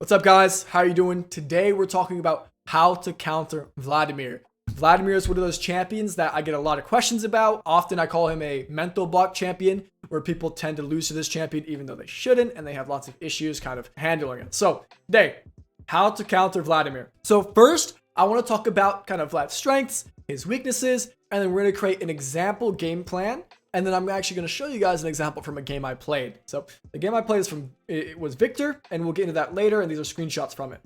What's up, guys? How are you doing? Today we're talking about how to counter Vladimir. Vladimir is one of those champions that I get a lot of questions about. Often I call him a mental block champion, where people tend to lose to this champion even though they shouldn't, and they have lots of issues kind of handling it. So today, how to counter Vladimir. So first, I want to talk about kind of Vlad's strengths, his weaknesses, and then we're going to create an example game plan. And then I'm actually going to show you guys an example from a game I played. So the game I played is it was Victor, and we'll get into that later. And these are screenshots from it.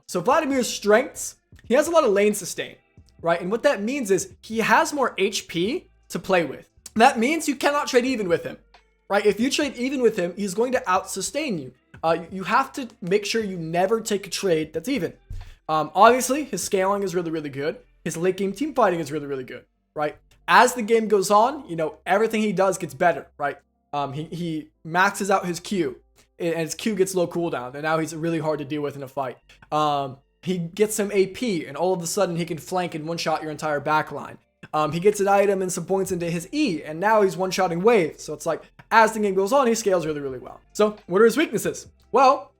So Vladimir's strengths, he has a lot of lane sustain, right? And what that means is he has more HP to play with. That means you cannot trade even with him, right? If you trade even with him, he's going to out sustain you. You have to make sure you never take a trade that's even. Obviously, his scaling is really, really good. His late game team fighting is really, really good, right? As the game goes on, you know, everything he does gets better, right? He maxes out his Q, and his Q gets low cooldown, and now he's really hard to deal with in a fight. He gets some AP, and all of a sudden he can flank and one-shot your entire backline. He gets an item and some points into his E, and now he's one-shotting waves. So it's like, as the game goes on, he scales really, really well. So what are his weaknesses? Well,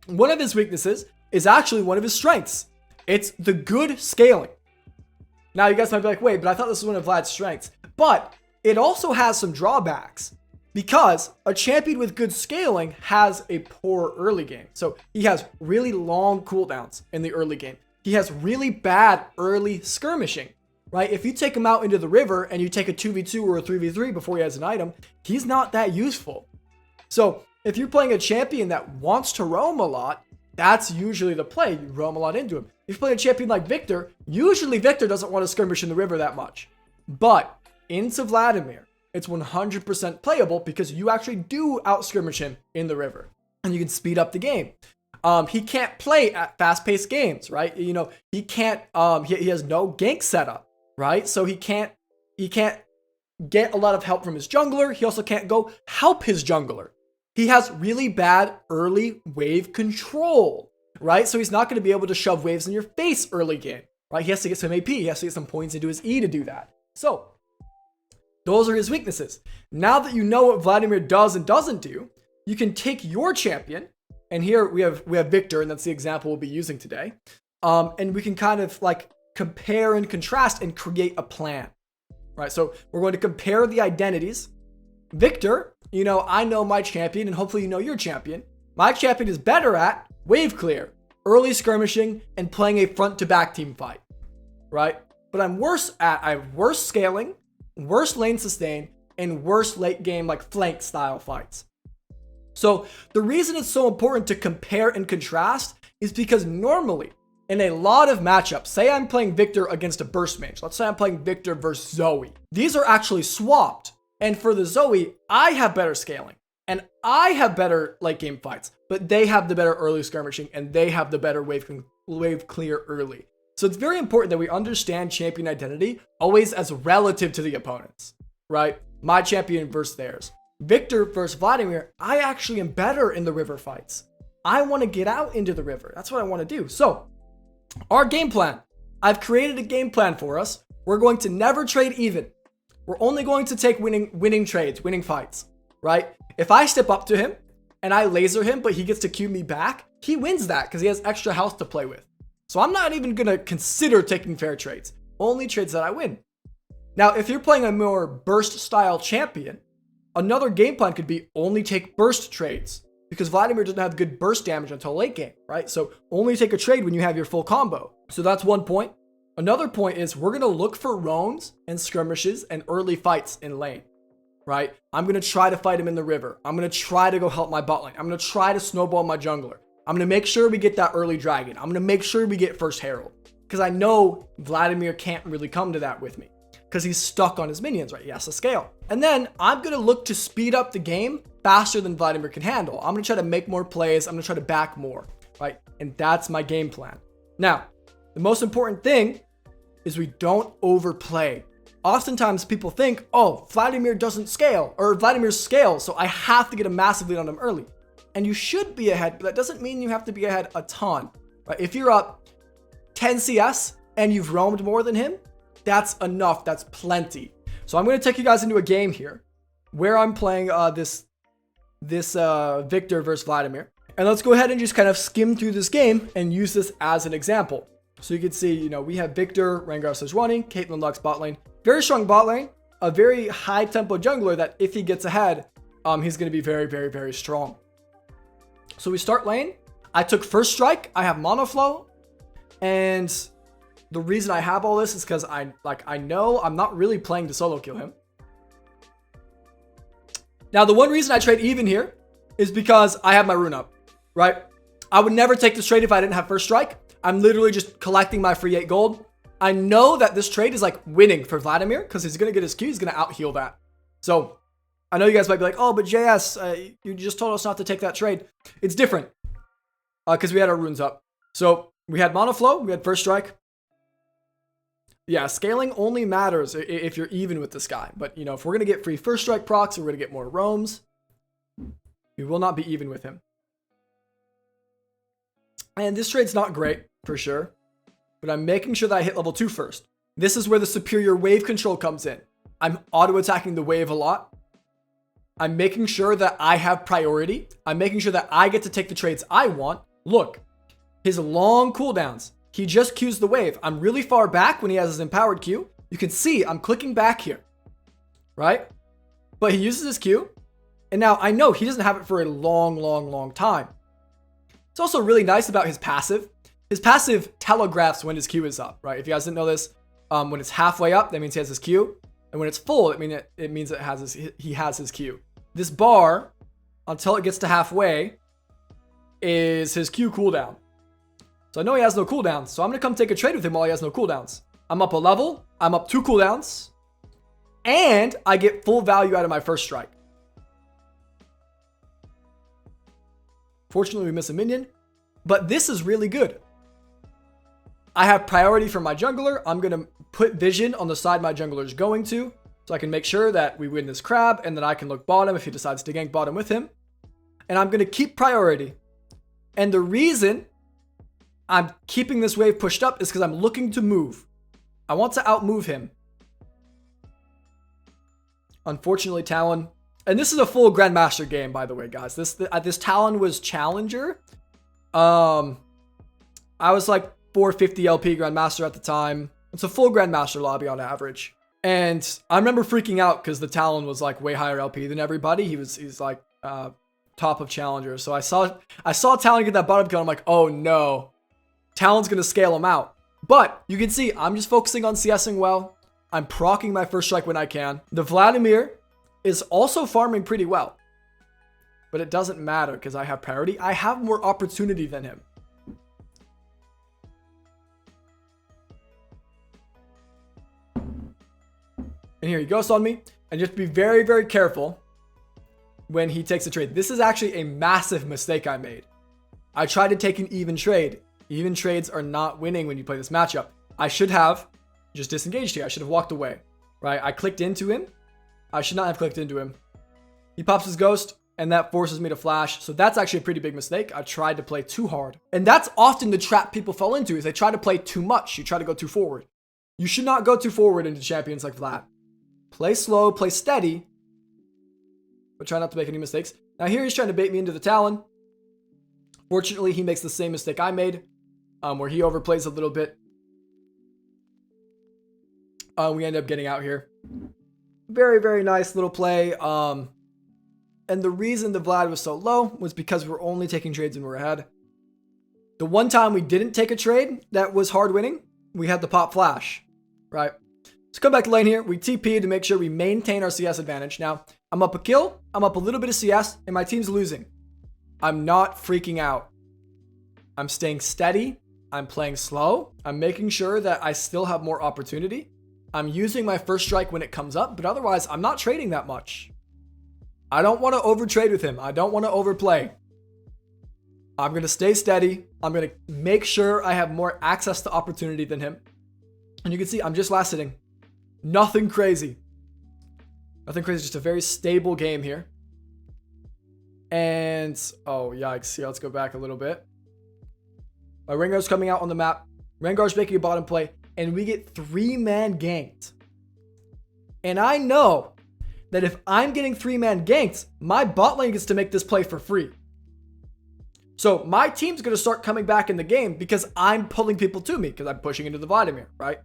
one of his weaknesses is actually one of his strengths. It's the good scaling. Now, you guys might be like, wait, but I thought this was one of Vlad's strengths. But it also has some drawbacks because a champion with good scaling has a poor early game. So he has really long cooldowns in the early game. He has really bad early skirmishing, right? If you take him out into the river and you take a 2v2 or a 3v3 before he has an item, he's not that useful. So if you're playing a champion that wants to roam a lot, that's usually the play. You roam a lot into him. If you play a champion like Victor, usually Victor doesn't want to skirmish in the river that much. But into Vladimir, it's 100% playable because you actually do out skirmish him in the river. And you can speed up the game. He can't play at fast-paced games, right? You know, he can't, he has no gank setup, right? So he can't get a lot of help from his jungler. He also can't go help his jungler. He has really bad early wave control, right? So he's not going to be able to shove waves in your face early game, right? He has to get some AP. He has to get some points into his E to do that. So those are his weaknesses. Now that you know what Vladimir does and doesn't do, you can take your champion, and here we have Victor, and that's the example we'll be using today. And we can kind of like compare and contrast and create a plan, right? So we're going to compare the identities. Victor, you know, I know my champion, and hopefully you know your champion. My champion is better at wave clear, early skirmishing, and playing a front-to-back team fight, right? But I have worse scaling, worse lane sustain, and worse late game like flank style fights. So the reason it's so important to compare and contrast is because normally in a lot of matchups, say I'm playing Victor against a burst mage. Let's say I'm playing Victor versus Zoe. These are actually swapped. And for the Zoe, I have better scaling and I have better late game fights, but they have the better early skirmishing and they have the better wave clear early. So it's very important that we understand champion identity always as relative to the opponents, right? My champion versus theirs. Victor versus Vladimir, I actually am better in the river fights. I want to get out into the river. That's what I want to do. So our game plan, I've created a game plan for us. We're going to never trade even. We're only going to take winning trades, winning fights, right? If I step up to him and I laser him, but he gets to Q me back, he wins that because he has extra health to play with. So I'm not even going to consider taking fair trades, only trades that I win. Now, if you're playing a more burst style champion, another game plan could be only take burst trades because Vladimir doesn't have good burst damage until late game, right? So only take a trade when you have your full combo. So that's one point. Another point is we're going to look for roams and skirmishes and early fights in lane, right? I'm going to try to fight him in the river. I'm going to try to go help my bot lane. I'm going to try to snowball my jungler. I'm going to make sure we get that early dragon. I'm going to make sure we get first herald because I know Vladimir can't really come to that with me because he's stuck on his minions, right? He has to scale. And then I'm going to look to speed up the game faster than Vladimir can handle. I'm going to try to make more plays. I'm going to try to back more, right? And that's my game plan. Now, the most important thing is we don't overplay. Oftentimes people think, oh, Vladimir doesn't scale or Vladimir scales, so I have to get a massive lead on him early. And you should be ahead, but that doesn't mean you have to be ahead a ton, right? If you're up 10 CS and you've roamed more than him, that's enough. That's plenty. So I'm going to take you guys into a game here where I'm playing this Victor versus Vladimir. And let's go ahead and just kind of skim through this game and use this as an example. So you can see, you know, we have Victor, Rengar is running, Caitlyn Lux bot lane. Very strong bot lane, a very high tempo jungler that if he gets ahead, he's going to be very, very, very strong. So we start lane. I took first strike. I have monoflow. And the reason I have all this is because I know I'm not really playing to solo kill him. Now, the one reason I trade even here is because I have my rune up, right? I would never take this trade if I didn't have first strike. I'm literally just collecting my free 8 gold. I know that this trade is like winning for Vladimir because he's going to get his Q. He's going to out heal that. So I know you guys might be like, oh, but JS, you just told us not to take that trade. It's different because we had our runes up. So we had monoflow. We had first strike. Yeah, scaling only matters if you're even with this guy. But, you know, if we're going to get free first strike procs, we're going to get more roams. We will not be even with him. And this trade's not great, for sure. But I'm making sure that I hit level 2 first. This is where the superior wave control comes in. I'm auto-attacking the wave a lot. I'm making sure that I have priority. I'm making sure that I get to take the trades I want. Look, his long cooldowns. He just Qs the wave. I'm really far back when he has his empowered Q. You can see I'm clicking back here, right? But he uses his Q. And now I know he doesn't have it for a long, long, long time. It's also really nice about his passive. His passive telegraphs when his Q is up, right? If you guys didn't know this, when it's halfway up, that means he has his Q. And when it's full, it means he has his Q. This bar, until it gets to halfway, is his Q cooldown. So I know he has no cooldowns, so I'm going to come take a trade with him while he has no cooldowns. I'm up a level, I'm up 2 cooldowns, and I get full value out of my first strike. Fortunately, we miss a minion, but this is really good. I have priority for my jungler. I'm going to put vision on the side my jungler is going to, so I can make sure that we win this crab, and then I can look bottom if he decides to gank bottom with him. And I'm going to keep priority. And the reason I'm keeping this wave pushed up is because I'm looking to move. I want to outmove him. Unfortunately, Talon, and this is a full Grandmaster game, by the way, guys. This Talon was Challenger. I was like 450 LP Grandmaster at the time. It's a full Grandmaster lobby on average. And I remember freaking out because the Talon was like way higher LP than everybody. He's like top of Challenger. So I saw Talon get that bottom kill. I'm like, oh no. Talon's going to scale him out. But you can see I'm just focusing on CSing well. I'm proccing my first strike when I can. The Vladimir is also farming pretty well. But it doesn't matter because I have priority. I have more opportunity than him. And here he goes on me. And just be very, very careful when he takes a trade. This is actually a massive mistake I made. I tried to take an even trade. Even trades are not winning when you play this matchup. I should have just disengaged here. I should have walked away, right? I clicked into him. I should not have clicked into him. He pops his ghost, and that forces me to flash. So that's actually a pretty big mistake. I tried to play too hard. And that's often the trap people fall into, is they try to play too much. You try to go too forward. You should not go too forward into champions like Vlad. Play slow, play steady, but try not to make any mistakes. Now here he's trying to bait me into the Talon. Fortunately, he makes the same mistake I made, where he overplays a little bit. We end up getting out here. Very, very nice little play. And the reason the Vlad was so low was because we're only taking trades when we're ahead. The one time we didn't take a trade that was hard winning, we had the pop flash, right? So come back to lane here. We TP to make sure we maintain our CS advantage. Now, I'm up a kill. I'm up a little bit of CS, and my team's losing. I'm not freaking out. I'm staying steady. I'm playing slow. I'm making sure that I still have more opportunity. I'm using my first strike when it comes up, but otherwise, I'm not trading that much. I don't want to overtrade with him. I don't want to overplay. I'm going to stay steady. I'm going to make sure I have more access to opportunity than him. And you can see I'm just last hitting. Nothing crazy. Nothing crazy, just a very stable game here. And, oh, yikes. Yeah, let's go back a little bit. My Rengar's coming out on the map. Rengar's making a bottom play. And we get 3-man ganked. And I know that if I'm getting 3-man ganked, my bot lane gets to make this play for free. So my team's going to start coming back in the game because I'm pulling people to me because I'm pushing into the Vladimir, right?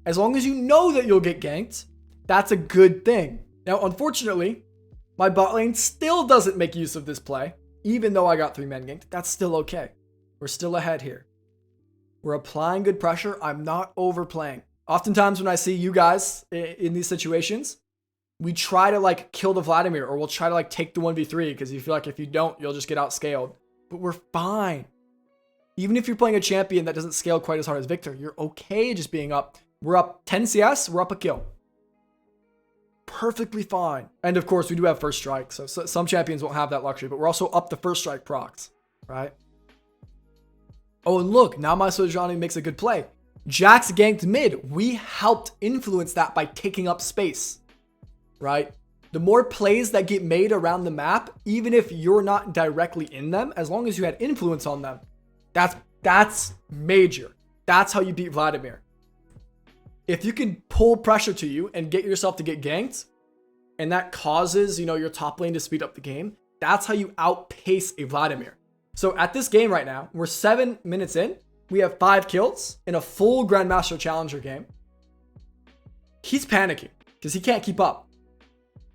As long as you know that you'll get ganked, that's a good thing. Now, unfortunately, my bot lane still doesn't make use of this play. Even though I got 3-man ganked, that's still okay. We're still ahead here. We're applying good pressure. I'm not overplaying. Oftentimes when I see you guys in these situations, we try to like kill the Vladimir, or we'll try to like take the 1v3 because you feel like if you don't, you'll just get outscaled. But we're fine. Even if you're playing a champion that doesn't scale quite as hard as Victor, you're okay just being up. We're up 10 CS, we're up a kill. Perfectly fine. And of course, we do have first strike, so some champions won't have that luxury, but we're also up the first strike procs, right? Oh, and look, now my Sojani makes a good play. Jax ganked mid. We helped influence that by taking up space, right? The more plays that get made around the map, even if you're not directly in them, as long as you had influence on them, that's major. That's how you beat Vladimir. If you can pull pressure to you and get yourself to get ganked, and that causes, your top lane to speed up the game, that's how you outpace a Vladimir. So at this game right now, we're 7 minutes in. We have 5 kills in a full Grandmaster Challenger game. He's panicking because he can't keep up.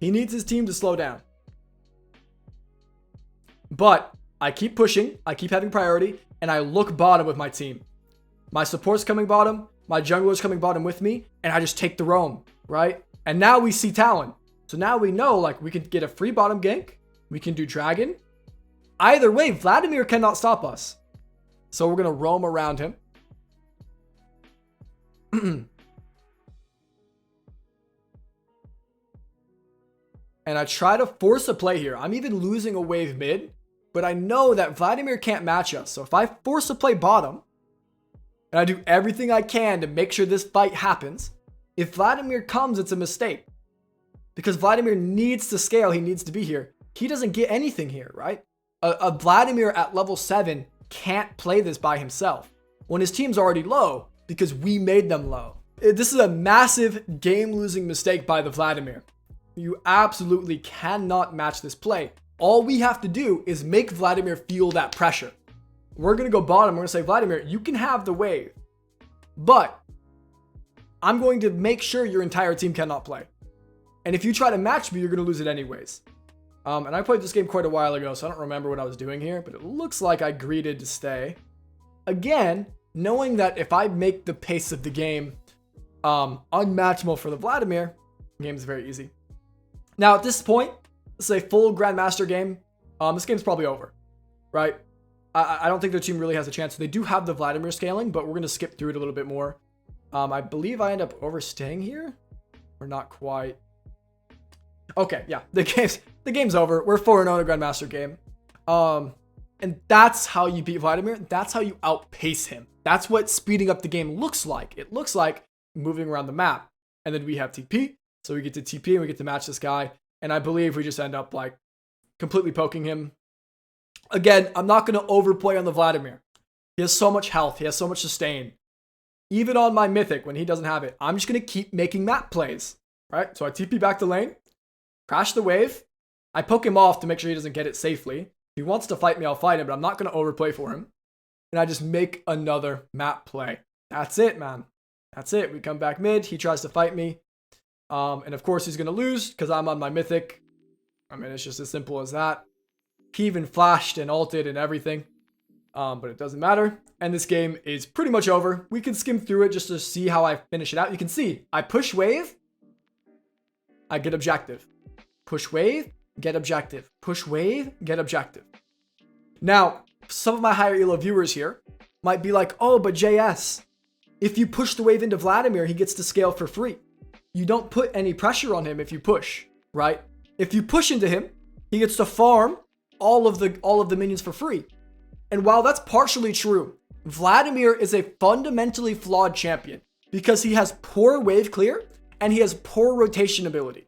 He needs his team to slow down. But I keep pushing, I keep having priority, and I look bottom with my team. My support's coming bottom, my jungler's coming bottom with me, and I just take the roam, right? And now we see Talon. So now we know, like, we can get a free bottom gank. We can do Dragon. Either way, Vladimir cannot stop us. So we're going to roam around him. And I try to force a play here. I'm even losing a wave mid, but I know that Vladimir can't match us. So if I force a play bottom, and I do everything I can to make sure this fight happens, if Vladimir comes, it's a mistake. Because Vladimir needs to scale, he needs to be here. He doesn't get anything here, right? A Vladimir at level 7 can't play this by himself when his team's already low because we made them low. This is a massive game-losing mistake by the Vladimir. You absolutely cannot match this play. All we have to do is make Vladimir feel that pressure. We're going to go bottom. We're going to say, Vladimir, you can have the wave, but I'm going to make sure your entire team cannot play. And if you try to match me, you're going to lose it anyways. And I played this game quite a while ago, so I don't remember what I was doing here, but it looks like I greeted to stay. Again, knowing that if I make the pace of the game unmatchable for the Vladimir, the game is very easy. Now, at this point, this is a full Grandmaster game. This game's probably over, right? I don't think their team really has a chance. They do have the Vladimir scaling, but we're going to skip through it a little bit more. I believe I end up overstaying here, or not quite. Okay, yeah, the game's over. We're 4-0 in a Grandmaster game. And that's how you beat Vladimir. That's how you outpace him. That's what speeding up the game looks like. It looks like moving around the map. And then we have TP. So we get to TP and we get to match this guy. And I believe we just end up like completely poking him. Again, I'm not going to overplay on the Vladimir. He has so much health. He has so much sustain. Even on my Mythic, when he doesn't have it, I'm just going to keep making map plays. Right? So I TP back to lane. Crash the wave. I poke him off to make sure he doesn't get it safely. If he wants to fight me, I'll fight him, but I'm not going to overplay for him. And I just make another map play. That's it, man. That's it. We come back mid. He tries to fight me. And of course, he's going to lose because I'm on my Mythic. I mean, it's just as simple as that. He even flashed and ulted and everything. But it doesn't matter. And this game is pretty much over. We can skim through it just to see how I finish it out. You can see I push wave. I get objective. Push wave, get objective. Push wave, get objective. Now, some of my higher elo viewers here might be like, oh, but JS, if you push the wave into Vladimir, he gets to scale for free. You don't put any pressure on him if you push, right? If you push into him, he gets to farm all of the minions for free. And while that's partially true, Vladimir is a fundamentally flawed champion because he has poor wave clear and he has poor rotation ability.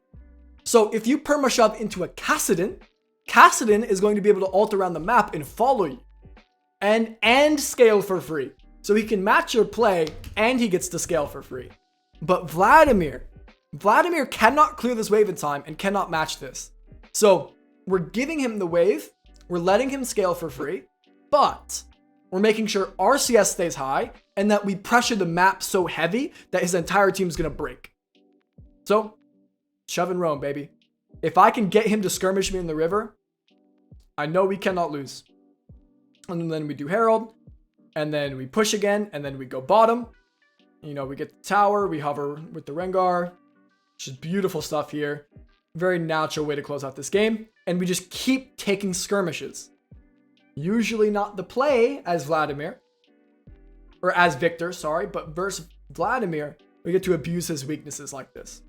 So if you perma-shove into a Kassadin, Kassadin is going to be able to ult around the map and follow you. And scale for free. So he can match your play and he gets to scale for free. But Vladimir cannot clear this wave in time and cannot match this. So we're giving him the wave. We're letting him scale for free. but we're making sure our CS stays high and that we pressure the map so heavy that his entire team's going to break. So, shove and roam, baby. If I can get him to skirmish me in the river, I know we cannot lose. And then we do Herald, and then we push again, and then we go bottom. You know, we get the tower, we hover with the Rengar. Just beautiful stuff here. Very natural way to close out this game. And we just keep taking skirmishes. Usually not the play as Vladimir. Or as Victor, sorry. But versus Vladimir, we get to abuse his weaknesses like this.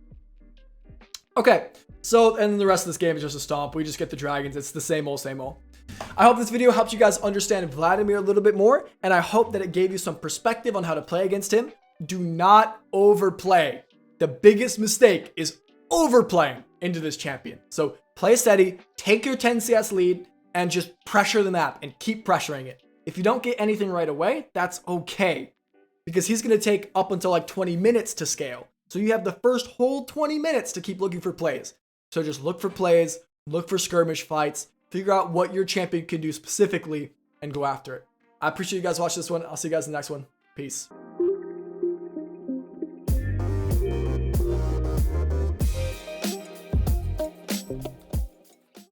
Okay, so, and the rest of this game is just a stomp. We just get the dragons. It's the same old, same old. I hope this video helped you guys understand Vladimir a little bit more, and I hope that it gave you some perspective on how to play against him. Do not overplay. The biggest mistake is overplaying into this champion. So play steady, take your 10 CS lead, and just pressure the map and keep pressuring it. If you don't get anything right away, that's okay, because he's going to take up until like 20 minutes to scale. So you have the first whole 20 minutes to keep looking for plays. So just look for plays, look for skirmish fights, figure out what your champion can do specifically, and go after it. I appreciate you guys watching this one. I'll see you guys in the next one. Peace.